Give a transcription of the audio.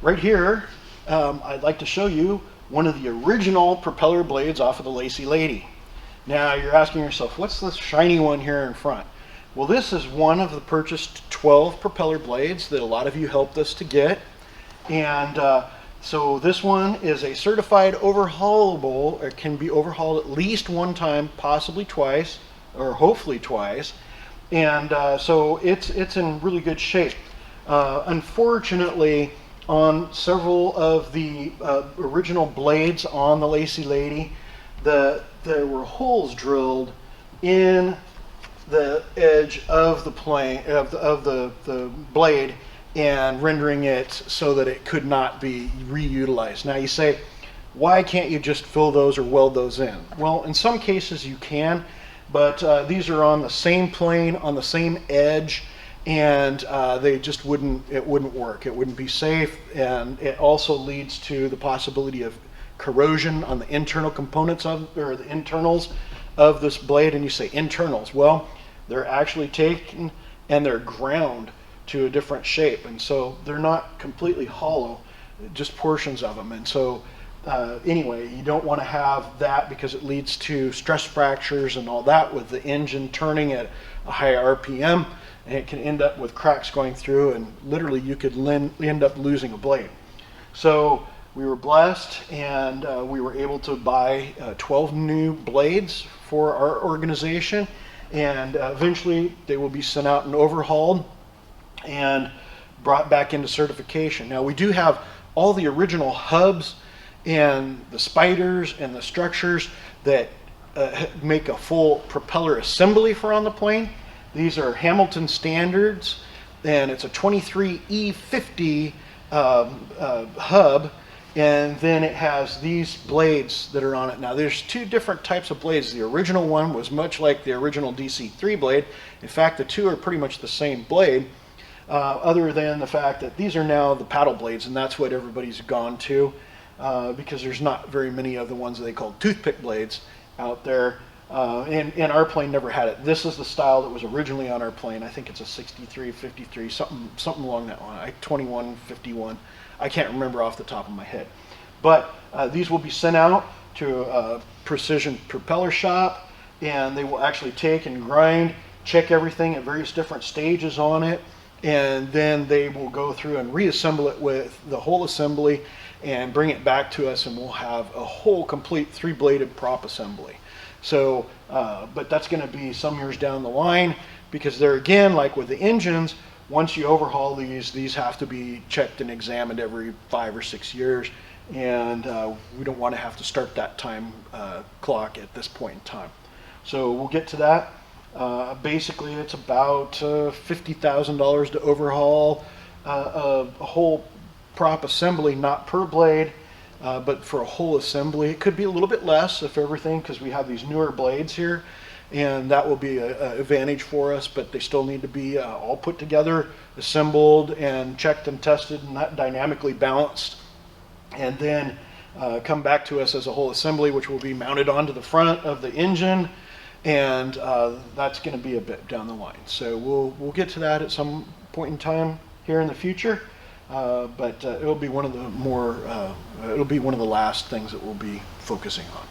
Right here, I'd like to show you one of the original propeller blades off of the Lacey Lady. Now you're asking yourself, what's this shiny one here in front? Well, this is one of the purchased 12 propeller blades that a lot of you helped us to get. And so this one is a certified overhaulable. It can be overhauled at least one time, possibly twice, or hopefully twice. And so it's in really good shape. Unfortunately, on several of the original blades on the Lacey Lady, there were holes drilled in the edge of the plane of the blade, and rendering it so that it could not be reutilized. Now you say, why can't you just fill those or weld those in? Well, in some cases you can, but these are on the same plane, on the same edge, and they just it wouldn't work. It wouldn't be safe, and it also leads to the possibility of corrosion on the internal components or the internals of this blade. And you say internals, well, they're actually taken and they're ground to a different shape, and so they're not completely hollow, just portions of them. And so anyway, you don't want to have that because it leads to stress fractures and all that with the engine turning at a high RPM, and it can end up with cracks going through, and literally you could end up losing a blade. So we were blessed, and we were able to buy 12 new blades for our organization, and eventually they will be sent out and overhauled and brought back into certification. Now we do have all the original hubs and the spiders and the structures that make a full propeller assembly for on the plane. These are Hamilton standards, and it's a 23E50 hub, and then it has these blades that are on it. Now there's two different types of blades. The original one was much like the original DC-3 blade. In fact, the two are pretty much the same blade, other than the fact that these are now the paddle blades, and that's what everybody's gone to, because there's not very many of the ones that they call toothpick blades out there. And our plane never had it. This is the style that was originally on our plane. I think it's a 63, 53, something along that line. 21, 51. I can't remember off the top of my head. But these will be sent out to a precision propeller shop, and they will actually take and grind, check everything at various different stages on it, and then they will go through and reassemble it with the whole assembly and bring it back to us, and we'll have a whole complete three-bladed prop assembly. So, but that's going to be some years down the line, because there again, like with the engines, once you overhaul these have to be checked and examined every 5 or 6 years, and we don't want to have to start that time clock at this point in time. So we'll get to that. Basically, it's about $50,000 to overhaul a whole prop assembly, not per blade, but for a whole assembly. It could be a little bit less if everything, because we have these newer blades here, and that will be an advantage for us, but they still need to be all put together, assembled, and checked and tested, and that dynamically balanced, and then come back to us as a whole assembly, which will be mounted onto the front of the engine, and that's going to be a bit down the line. So we'll get to that at some point in time here in the future. But it'll be one of the last things that we'll be focusing on.